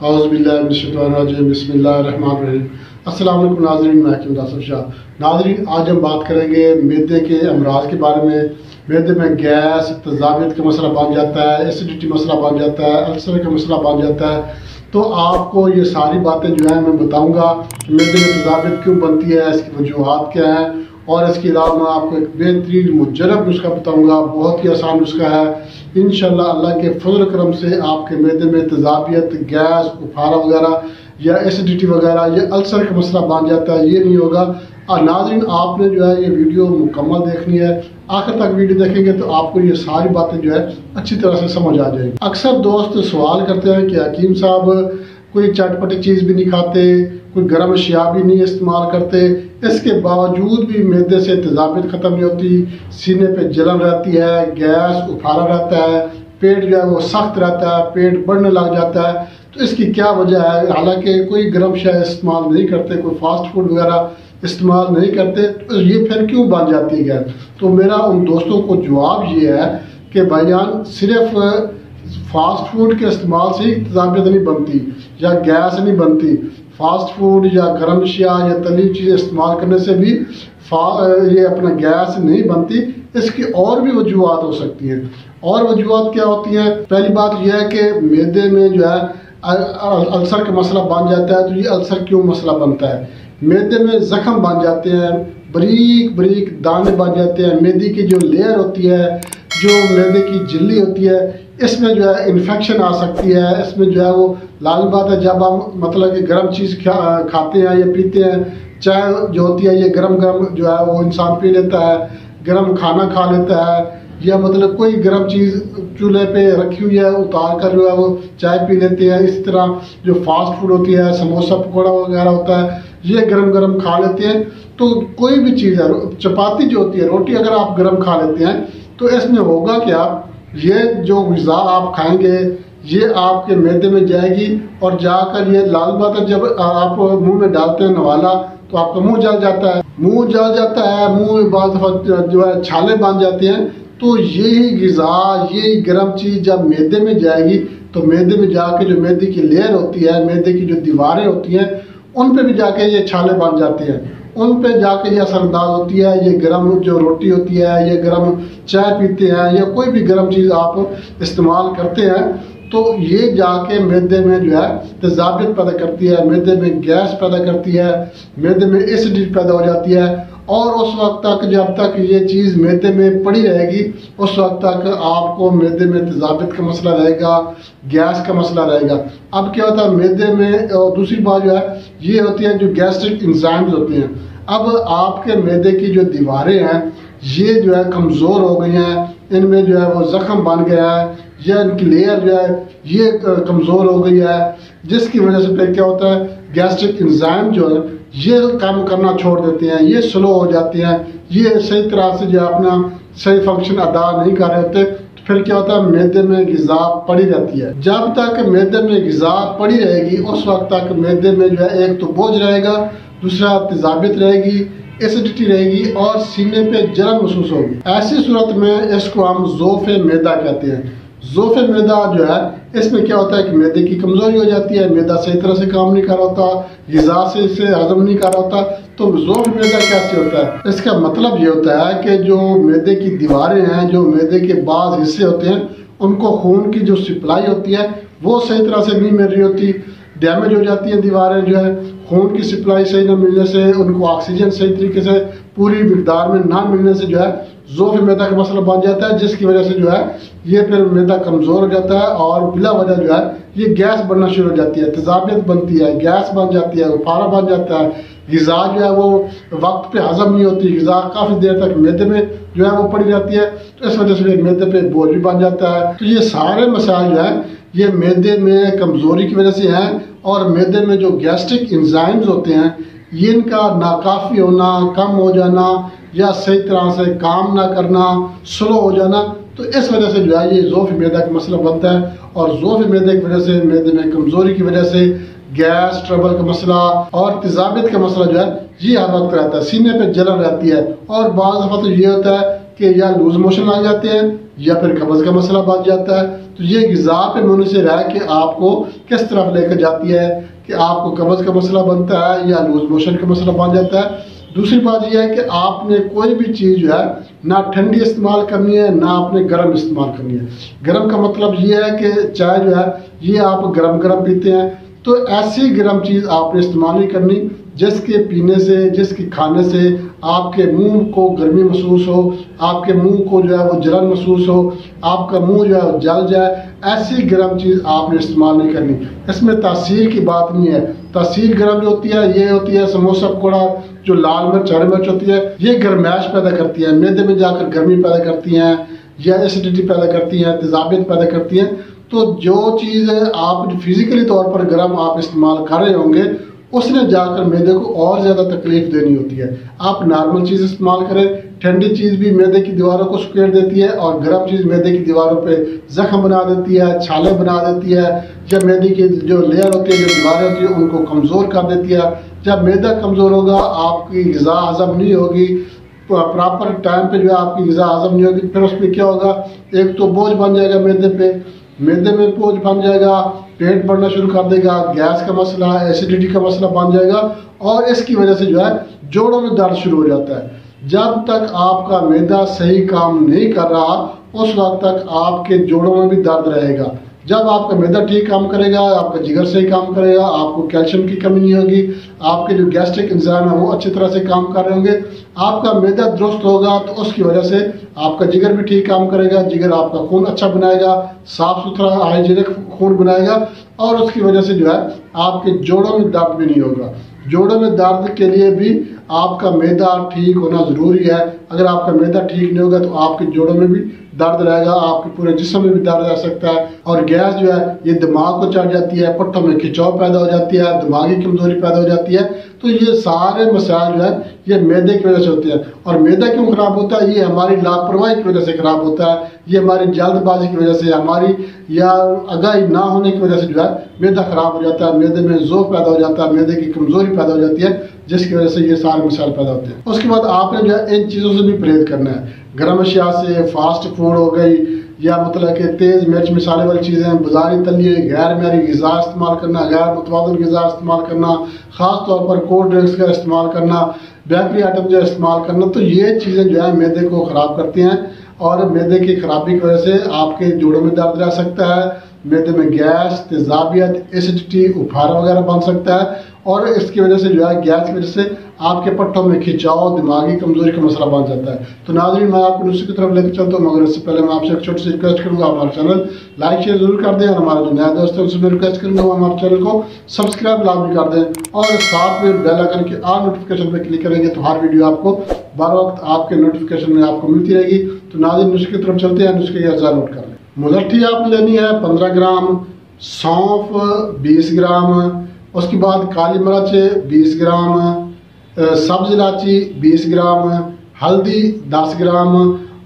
बिस्मिल्लाहिर्रहमानिर्रहीम। अस्सलाम वालेकुम नाज़रीन, मैं हकीम मुदासिर शाह। नाज़रीन, आज हम बात करेंगे मैदे के अमराज के बारे में। मैदे में गैस, तेज़ाबियत का मसला बन जाता है, एसिडिटी मसला बन जाता है, अल्सर का मसला बन जाता है। तो आपको ये सारी बातें जो है मैं बताऊंगा कि मैदे में तेज़ाबियत क्यों बनती है, इसकी वजूहात क्या हैं, और इसके अलावा मैं आपको एक बेहतरीन मुजरब नुस्खा बताऊंगा। बहुत ही आसान नुस्खा है। इंशाल्लाह अल्लाह के फजल करम से आपके मैदे में तेज़ाबियत, गैस, उफारा वगैरह या एसिडिटी वगैरह या अल्सर का मसला बन जाता है, ये नहीं होगा। और नाज़रीन, आपने जो है ये वीडियो मुकम्मल देखनी है। आखिर तक वीडियो देखेंगे तो आपको ये सारी बातें जो है अच्छी तरह से समझ आ जाएगी। अक्सर दोस्त सवाल करते हैं कि हकीम साहब कोई चटपटी चीज़ भी नहीं खाते, कोई गर्म अशिया भी नहीं इस्तेमाल करते, इसके बावजूद भी मैदे से तेज़ाबियत ख़त्म नहीं होती, सीने पे जलन रहती है, गैस, उफारा रहता है, पेट जो है वो सख्त रहता है, पेट बढ़ने लग जाता है। तो इसकी क्या वजह है? हालांकि कोई गर्म अशिया इस्तेमाल नहीं करते, कोई फास्ट फूड वगैरह इस्तेमाल नहीं करते, तो ये फिर क्यों बन जाती है गैस? तो मेरा उन दोस्तों को जवाब ये है कि भाईजान, सिर्फ फास्ट फूड के इस्तेमाल से ही तेज़ाबियत नहीं बनती या गैस नहीं बनती। फास्ट फूड या गर्म अशिया या तली चीज़ इस्तेमाल करने से भी ये अपना गैस नहीं बनती। इसकी और भी वजूहत हो सकती हैं। और वजूहत क्या होती हैं? पहली बात यह है कि मैदे में जो है अल्सर का मसला बन जाता है। तो ये अल्सर क्यों मसला बनता है? मैदे में जख्म बन जाते हैं, बारीक बारीक दाने बन जाते हैं। मैदे की जो लेयर होती है, जो मैदे की झिल्ली होती है, इसमें जो है इन्फेक्शन आ सकती है। इसमें जो है वो लाल बात है, जब हम मतलब कि गर्म चीज़ खाते हैं या पीते हैं, चाय जो होती है ये गर्म गर्म जो है वो इंसान पी लेता है, गर्म खाना खा लेता है, या मतलब कोई गर्म चीज़ चूल्हे पे रखी हुई है उतार कर जो है वो चाय पी लेते हैं। इस तरह जो फास्ट फूड होती है, समोसा पकौड़ा वगैरह होता है, ये गरम गरम खा लेते हैं। तो कोई भी चीज़ है, चपाती जो होती है, रोटी अगर आप गरम खा लेते हैं तो इसमें होगा क्या? ये जो ग़िज़ा आप खाएंगे ये आपके मैदे में जाएगी और जाकर ये लाल बात है, जब आप मुंह में डालते हैं नवाला तो आपका मुंह जल जाता है। मुंह जल जाता है, मुंह में बाद जो है छाले बन जाते हैं। तो यही ग़िज़ा, यही गर्म चीज़ जब मैदे में जाएगी तो मैदे में जाके जो मैदे की लेयर होती है, मैदे की जो दीवारें होती हैं, उन पे भी जाके ये छाले बन जाते हैं, उन पे जाके ये असरअंदाज होती है। ये गर्म जो रोटी होती है, ये गर्म चाय पीते हैं या कोई भी गर्म चीज़ आप इस्तेमाल करते हैं, तो ये जाके मैदे में जो है तेज़ाबियत पैदा करती है, मैदे में गैस पैदा करती है, मैदे में एसिडिटी पैदा हो जाती है। और उस वक्त तक, जब तक ये चीज़ मैदे में पड़ी रहेगी, उस वक्त तक आपको मैदे में तेज़ाबियत का मसला रहेगा, गैस का मसला रहेगा। अब क्या होता है मैदे में, और दूसरी बात जो है ये होती है जो गैस्ट्रिक एंजाइम्स होते हैं। अब आपके मैदे की जो दीवारें हैं ये जो है कमज़ोर हो गई हैं, इनमें जो है वो ज़ख्म बन गया है, या इनकी लेयर जो है ये कमज़ोर हो गई है, जिसकी वजह से फिर क्या होता है गैस्ट्रिक एंजाइम जो है ये काम करना छोड़ देते हैं, ये स्लो हो जाते हैं, ये सही तरह से जो अपना सही फंक्शन अदा नहीं कर रहे होते। तो फिर क्या होता है मैदे में ग़िज़ा पड़ी रहती है। जब तक मैदे में ग़िज़ा पड़ी रहेगी उस वक्त तक मैदे में जो है एक तो बोझ रहेगा, दूसरा तेज़ाबियत रहेगी, एसिडिटी रहेगी और सीने पे जलन महसूस होगी। ऐसी सूरत में इसको हम ज़ोफ़े मैदा कहते हैं। ज़ोफ़े मैदा जो है इसमें क्या होता है कि मैदे की कमज़ोरी हो जाती है, मैदा सही तरह से काम नहीं कर रहा होता, ग़िज़ा से इसे हजम नहीं कर रहा होता। तो ज़ोफ़े मैदा कैसे होता है? इसका मतलब ये होता है कि जो मैदे की दीवारें हैं, जो मैदे के बाज़ हिस्से होते हैं, उनको खून की जो सप्लाई होती है वो सही तरह से नहीं मिल रही होती, डैमेज हो जाती है दीवारें। जो है खून की सप्लाई सही न मिलने से, उनको ऑक्सीजन सही तरीके से पूरी मिकदार में ना मिलने से जो है ज़ोफ़े मैदा का मसला बन जाता है, जिसकी वजह से जो है ये फिर मैदा कमज़ोर हो जाता है और बिला वजह जो है ये गैस बनना शुरू हो जाती है, तेज़ाबियत बनती है, गैस बन जाती है, उफारा बन जाता है। ग़िज़ा जो है वो वक्त पे हज़म नहीं होती, ग़िज़ा काफ़ी देर तक मैदे में जो है वो पड़ी रहती है, तो इस वजह से मैदे पे बोझ भी बन जाता है। तो ये सारे मसाइल जो है ये मैदे में कमज़ोरी की वजह से हैं। और मैदे में जो गैस्ट्रिक एंजाइम्स होते हैं ये इनका नाकाफ़ी होना, कम हो जाना या सही तरह से काम ना करना, स्लो हो जाना, तो इस वजह से जो है ये ज़ोफ़े मैदा का मसला बनता है। और ज़ोफ़े मैदे की वजह से, मैदे में कमज़ोरी की वजह से गैस ट्रबल का मसला और तेज़ाबियत का मसला जो है ये हर वक्त रहता है, सीने पे जलन रहती है। और बाज़ दफ़ा तो ये होता है कि या लूज मोशन आ जाते हैं या फिर कब्ज का मसला बन जाता है। तो ये ग़िज़ा पे मुनहसर है कि आपको किस तरफ लेकर जाती है, कि आपको कब्ज का मसला बनता है या लूज मोशन का मसला बन जाता है। दूसरी बात यह है कि आपने कोई भी चीज़ जो है ना ठंडी इस्तेमाल करनी है ना आपने गर्म इस्तेमाल करनी है। गर्म का मतलब ये है कि चाय जो है ये आप गरम गरम पीते हैं, तो ऐसी गर्म चीज़ आपने इस्तेमाल नहीं करनी जिसके पीने से, जिसके खाने से आपके मुंह को गर्मी महसूस हो, आपके मुंह को जो है वो जलन महसूस हो, आपका मुंह जो है वो जल जाए। ऐसी गर्म चीज़ आपने इस्तेमाल नहीं करनी। इसमें तासीर की बात नहीं है। तासीर गर्म जो होती है ये होती है समोसा पकौड़ा, जो लाल मिर्च हरी मिर्च होती है, ये गर्माइश पैदा करती है, मैदे में जाकर गर्मी पैदा करती हैं या एसिडिटी पैदा करती हैं, तेजाबियत पैदा करती हैं। तो जो चीज़ आप फिजिकली तौर पर गर्म आप इस्तेमाल कर रहे होंगे उसने जाकर मैदे को और ज़्यादा तकलीफ देनी होती है। आप नॉर्मल चीज़ इस्तेमाल करें। ठंडी चीज़ भी मैदे की दीवारों को सुकेड़ देती है और गर्म चीज़ मैदे की दीवारों पे जख्म बना देती है, छाले बना देती है, या मैदे की जो लेयर होती है, जो दीवारें होती है उनको कमज़ोर कर देती है। जब मैदा कमज़ोर होगा आपकी ग़िज़ा हज़म नहीं होगी, प्रॉपर टाइम पे जो है आपकी ग़िज़ा हज़म नहीं होगी, फिर उसमें क्या होगा, एक तो बोझ बन जाएगा मैदे पे, मैदे में बोझ बन जाएगा, पेट बढ़ना शुरू कर देगा, गैस का मसला, एसिडिटी का मसला बन जाएगा और इसकी वजह से जो है जोड़ों में दर्द शुरू हो जाता है। जब तक आपका मैदा सही काम नहीं कर रहा उस वक्त तक आपके जोड़ों में भी दर्द रहेगा। जब आपका मैदा ठीक काम करेगा, आपका जिगर सही काम करेगा, आपको कैल्शियम की कमी नहीं होगी, आपके जो गैस्ट्रिक एंजाइम है वो अच्छी तरह से काम कर रहे होंगे, आपका मैदा दुरुस्त होगा तो उसकी वजह से आपका जिगर भी ठीक काम करेगा, जिगर आपका खून अच्छा बनाएगा, साफ सुथरा हाइजीनिक खून बनाएगा और उसकी वजह से जो है आपके जोड़ों में दर्द भी नहीं होगा। जोड़ों में दर्द के लिए भी आपका मैदा ठीक होना ज़रूरी है। अगर आपका मैदा ठीक नहीं होगा तो आपके जोड़ों में भी दर्द रहेगा, आपके पूरे जिस्म में भी दर्द रह सकता है। और गैस जो है ये दिमाग को चढ़ जाती है, पट्टों में खिंचाव पैदा हो जाती है, दिमागी कमजोरी पैदा हो जाती है। तो ये सारे मसाइल जो है ये मैदे की वजह से होते हैं। और मैदा क्यों खराब होता है? ये हमारी लापरवाही की वजह से खराब होता है, ये हमारी जल्दबाजी की वजह से, हमारी या आगाही ना होने की वजह से जो है मैदा खराब हो जाता है, मैदे में ज़ोर पैदा हो जाता है, मैदे की कमजोरी पैदा हो जाती है, जिसकी वजह से ये सारे मसाइल पैदा होते हैं। उसके बाद आपने जो है इन चीज़ों से भी परहेज करना है। गर्म अशिया से, फास्ट फूड हो गई या मतलब कि तेज़ मिर्च मसाले वाली चीज़ें, बाजारी तलिए गैर मेरी ग़िज़ा इस्तेमाल करना, गैर मुतवाज़िन ग़िज़ा इस्तेमाल करना, ख़ास तौर पर कोल्ड ड्रिंक्स का इस्तेमाल करना, बेकरी आइटम जो इस्तेमाल करना, तो ये चीज़ें जो है मैदे को ख़राब करती हैं और मैदे की खराबी की वजह से आपके जोड़ों में दर्द रह सकता है, मैदे में गैस, तेजाबियत, एसिडिटी, उफारा वगैरह बन सकता है और इसकी वजह से जो है गैस की वजह से आपके पट्टों में खिंचाव, दिमागी कमजोरी का मसला बन जाता है। तो नाज़रीन मैं आपको नुस्खे की तरफ लेकर चलता हूँ, मगर इससे पहले मैं आपसे एक छोटी सी रिक्वेस्ट करूँगा, हमारा चैनल लाइक शेयर जरूर कर दें और हमारा जो नया दोस्त है उससे मैं रिक्वेस्ट करूँगा हमारे चैनल को सब्सक्राइब लाजमी कर दें और साथ में बेल आइकन के ऑल नोटिफिकेशन पर क्लिक करेंगे तो हर वीडियो आपको बर वक्त आपके नोटिफिकेशन में आपको मिलती रहेगी। तो नाज़रीन नुस्खे की तरफ चलते हैं, नुस्खे का नोट कर लें। मुलट्ठी आपने लेनी है 15 ग्राम, सौंफ 20 ग्राम, उसके बाद काली मिर्च 20 ग्राम, सब्ज इलायची 20 ग्राम, हल्दी 10 ग्राम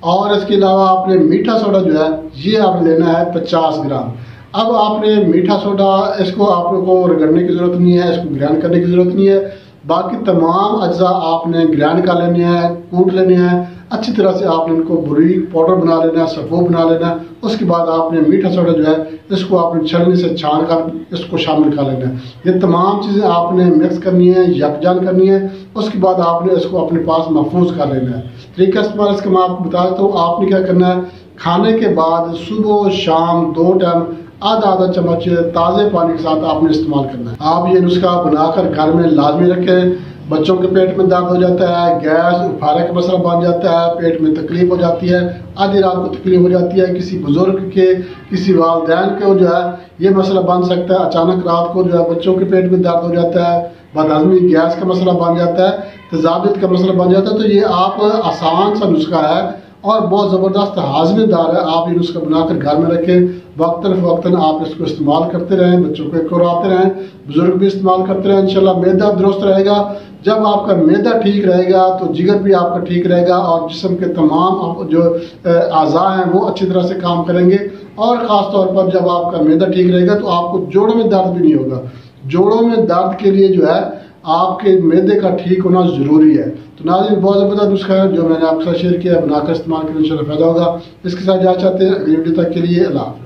और इसके अलावा आपने मीठा सोडा जो है ये आपने लेना है 50 ग्राम। अब आपने मीठा सोडा इसको आपको रगड़ने की ज़रूरत नहीं है, इसको ग्राइंड करने की ज़रूरत नहीं है, बाकी तमाम अज्जा आपने ग्राइंड कर लेने हैं, कूट लेने हैं, अच्छी तरह से आपने इनको बुरीक पाउडर बना लेना है, सफ़ो बना लेना है। उसके बाद आपने मीठा सोडा जो है इसको आपने छलनी से छान कर इसको शामिल कर लेना है। ये तमाम चीज़ें आपने मिक्स करनी है, यकजान करनी है। उसके बाद आपने इसको अपने पास महफूज कर लेना है। तरीका इस्तेमाल इसका मैं आपको बता देता हूँ। आपने क्या करना है, खाने के बाद सुबह शाम 2 टाइम आधा चम्मच ताज़े पानी के साथ आपने इस्तेमाल करना है। आप ये नुस्खा बनाकर घर में लाजमी रखें। बच्चों के पेट में दर्द हो जाता है, गैस उफारे का मसला बन जाता है, पेट में तकलीफ हो जाती है, आधी रात को तकलीफ हो जाती है, किसी बुजुर्ग के, किसी वालिदैन के जो है ये मसला बन सकता है। अचानक रात को जो है बच्चों के पेट में दर्द हो जाता है, बदहजमी गैस का मसला बन जाता है, तेजाबियत का मसला बन जाता है। तो ये आप आसान सा नुस्खा है और बहुत ज़बरदस्त हाजमेदार है। आप ये नुस्खा बनाकर घर में रखें, वक्तन आप इसको इस्तेमाल करते रहें, बच्चों को कराते रहें, बुजुर्ग भी इस्तेमाल करते रहें। इंशाल्लाह मैदा दुरुस्त रहेगा। जब आपका मैदा ठीक रहेगा तो जिगर भी आपका ठीक रहेगा और जिस्म के तमाम जो अज़ा हैं वो अच्छी तरह से काम करेंगे। और ख़ास तौर पर जब आपका मैदा ठीक रहेगा तो आपको जोड़ों में दर्द भी नहीं होगा। जोड़ों में दर्द के लिए जो है आपके मैदे का ठीक होना ज़रूरी है। तो नाज़रीन, बहुत ज़बरदस्त नुस्खा है जो मैंने आपके साथ शेयर किया, बनाकर इस्तेमाल करने से फ़ायदा होगा। इसके साथ जा चाहते हैं अगली वीडियो तक के लिए अल्लाह।